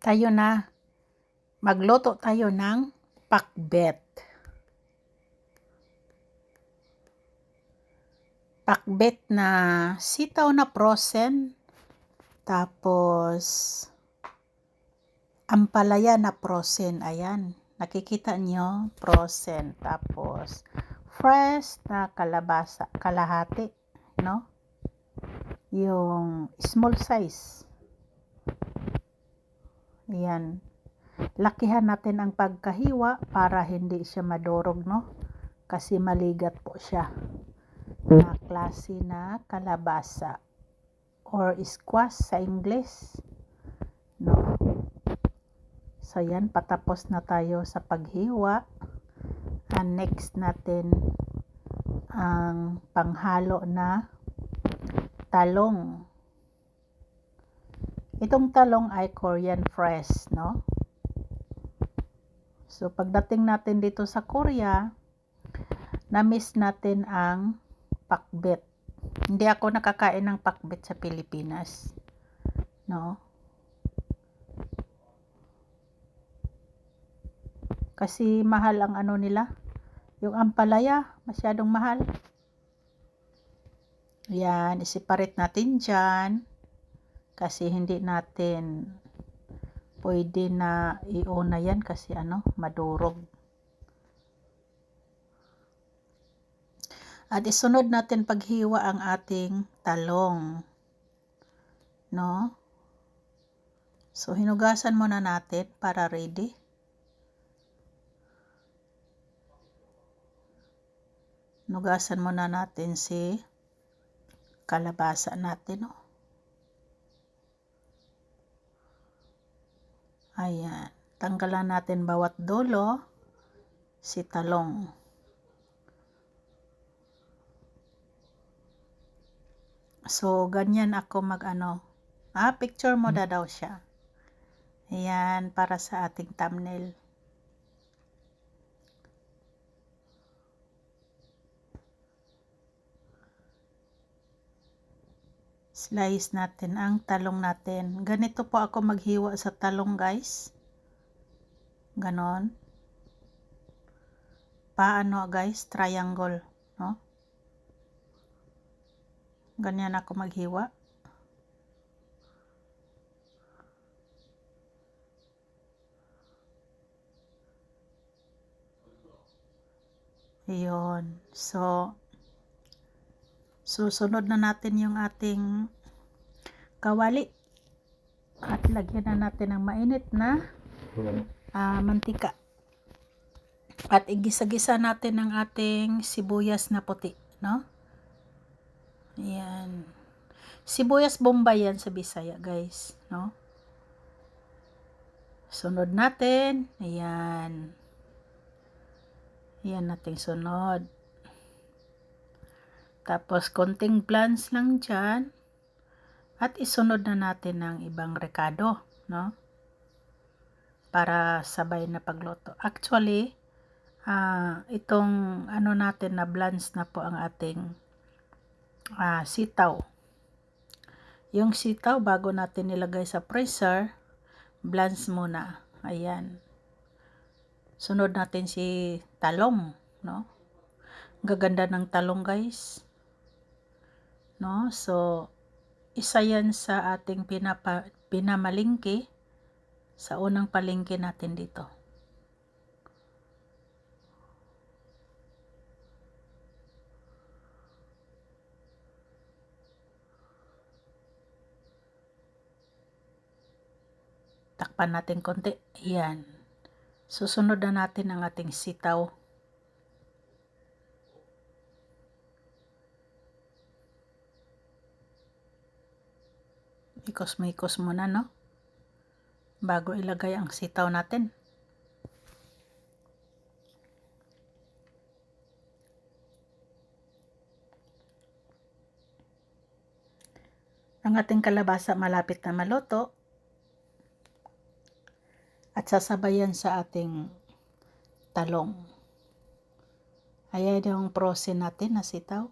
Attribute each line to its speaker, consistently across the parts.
Speaker 1: tayo na. Magluto tayo ng pakbet. Pakbet na sitaw na frozen, tapos ampalaya na frozen. Ayan, nakikita nyo, frozen. Tapos fresh na kalabasa, kalahati, no? Yung small size. Ayan. Lakihan natin ang pagkahiwa para hindi siya madurog, no? Kasi maligat po siya. Na klase na kalabasa or squash sa English, no? So yan, patapos na tayo sa paghiwa. And next natin ang panghalo na talong. Itong talong ay Korean fresh, no? So pagdating natin dito sa Korea, na-miss natin ang pakbet. Hindi ako nakakain ng pakbet sa Pilipinas, no? Kasi mahal ang ano nila, yung ampalaya, masyadong mahal. Yan, i-separate natin dyan. Kasi hindi natin pwede na iuna yan kasi madurog. At isunod natin paghiwa ang ating talong, no? So hinugasan muna natin para ready. Hinugasan muna natin si kalabasa natin, no? Ayan, tanggalan natin bawat dulo si talong. So ganyan ako picture mo daw siya. Ayan, para sa ating thumbnail. Slice natin ang talong natin. Ganito po ako maghiwa sa talong, guys. Ganon. Paano, guys? Triangle, no? Ganyan ako maghiwa. Iyon. So, susunod na natin yung ating kawali. At lagyan na natin ng mainit na mantika. At igisa-gisa natin ang ating sibuyas na puti, no? Ayan. Sibuyas bombay yan sa Bisaya, guys, no? Sunod natin. Ayan. Ayan natin sunod. Tapos konting plants lang dyan. At isunod na natin ng ibang rekado, no? Para sabay na pagluto. Actually, itong natin na blends na po ang ating sitaw. Yung sitaw, bago natin nilagay sa freezer, blends muna. Ayan. Sunod natin si talong, no? Gaganda ng talong, guys. No? So, isa yan sa ating pinamalingki sa unang palingki natin dito. Takpan natin konti. Ayan. Susunod na natin ang ating sitaw. Ikos muna, no? Bago ilagay ang sitaw natin. Ang ating kalabasa malapit na maluto. At sasabayan sa ating talong. Ayan yung frozen natin na sitaw.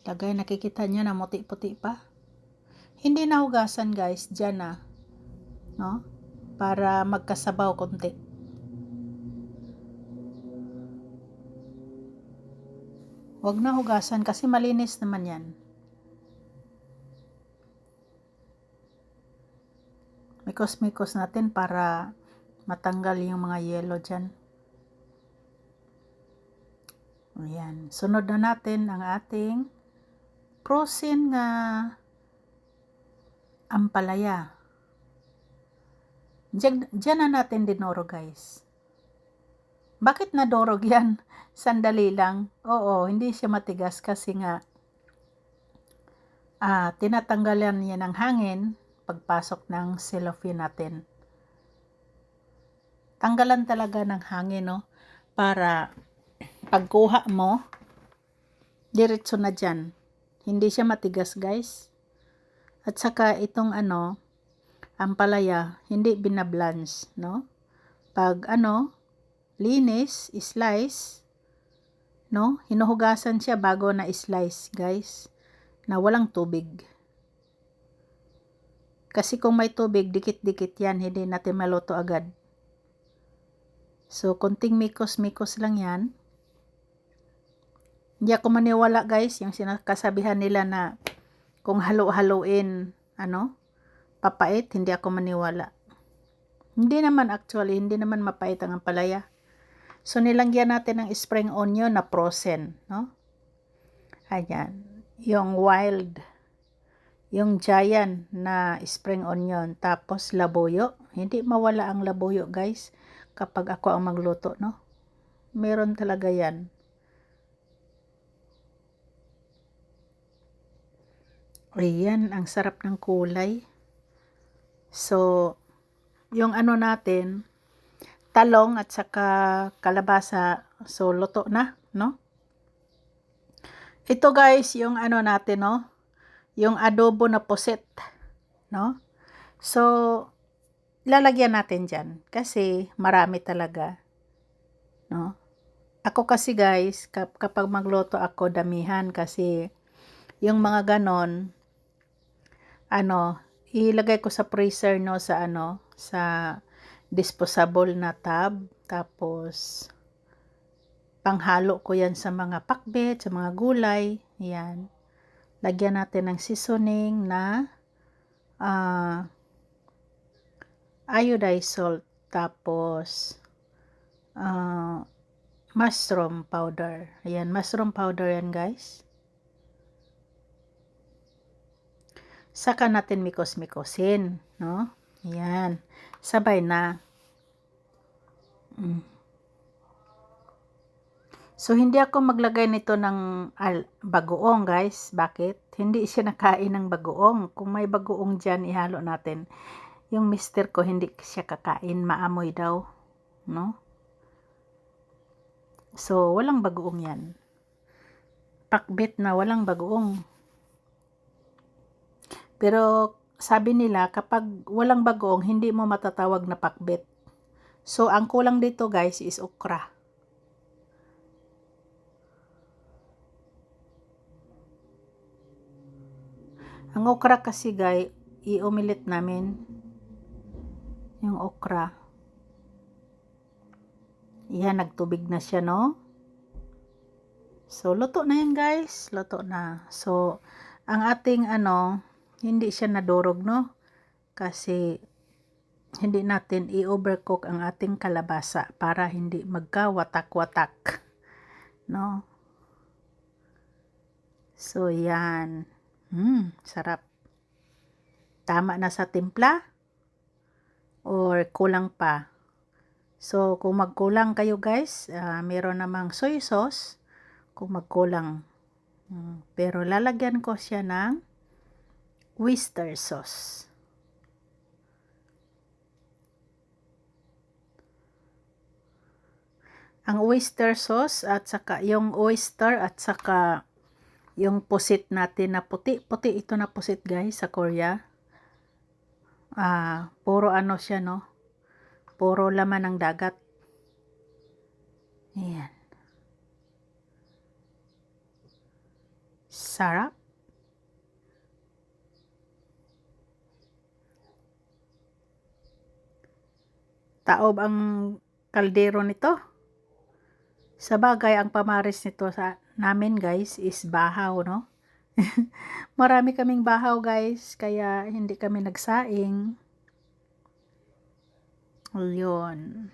Speaker 1: Lagay, nakikita nyo na muti-puti pa. Hindi nahugasan, guys, dyan na. no? Para magkasabaw konti. Huwag na hugasan kasi malinis naman yan. Mikos-mikos natin para matanggal yung mga yellow dyan. Ayan. Sunod na natin ang ating frozen nga ampalaya. Diyan na natin dinoro guys. Bakit nadorog yan? Sandali lang. Oo, hindi siya matigas kasi nga tinatanggalan niya ng hangin pagpasok ng cellophane natin. Tanggalan talaga ng hangin, no? Para pagkuha mo, diretso na dyan. Hindi siya matigas, guys. At saka itong ampalaya, hindi binablance, no? Pag linis, slice, no? Hinuhugasan siya bago na slice, guys. Na walang tubig. Kasi kung may tubig, dikit-dikit yan, hindi natin maluto agad. So, konting mikos-mikos lang yan. Hindi ako maniwala guys, yung sinakasabihan nila na kung halo-haloin, papait, hindi ako maniwala. Hindi naman actually, hindi naman mapait ang ampalaya. So, nilangyan natin ng spring onion na frozen, no? Ayan, yung wild, yung giant na spring onion, tapos labuyo. Hindi mawala ang labuyo guys kapag ako ang magluto, no? Meron talaga yan. Ayan, ang sarap ng kulay. So, yung natin, talong at saka kalabasa, so luto na, no? Ito guys, yung natin, no? Yung adobo na pusit, no? So, lalagyan natin dyan kasi marami talaga, no? Ako kasi guys, kapag magluto ako, damihan kasi yung mga ganon, ilagay ko sa freezer, no, sa disposable na tub, tapos panghalo ko yan sa mga pakbet, sa mga gulay, yan. Lagyan natin ng seasoning na iodized salt, tapos mushroom powder. Ayan, mushroom powder yan guys. Saka natin mikos-mikosin, no? Ayan, sabay na. So, hindi ako maglagay nito ng bagoong guys. Bakit? Hindi siya nakain ng bagoong. Kung may bagoong dyan, ihalo natin. Yung mister ko, hindi siya kakain. Maamoy daw, no? So, walang bagoong yan. Pakbet na walang bagoong. Pero, sabi nila, kapag walang bagoong, hindi mo matatawag na pakbet. So, ang kulang dito guys is okra. Ang okra kasi guys, i-omelette namin. Yung okra. Yan, nagtubig na siya, no? So, luto na yan guys. Luto na. So, ang ating hindi siya nadurog, no? Kasi, hindi natin i-overcook ang ating kalabasa para hindi magka-watak-watak, no? So, yan. Sarap. Tama na sa timpla? Or kulang pa? So, kung magkulang kayo guys, meron namang soy sauce. Kung magkulang. Pero lalagyan ko siya ng oyster sauce. Ang oyster sauce at saka yung oyster at saka yung pusit natin na puti. Puti ito na pusit guys sa Korea. Puro siya, no? Puro laman ng dagat. Ayan. Sarap. taob ang kaldero nito. Sa bagay, ang pamaris nito sa namin guys is bahaw, no? Marami kaming bahaw guys, kaya hindi kami nagsaing. Ayun.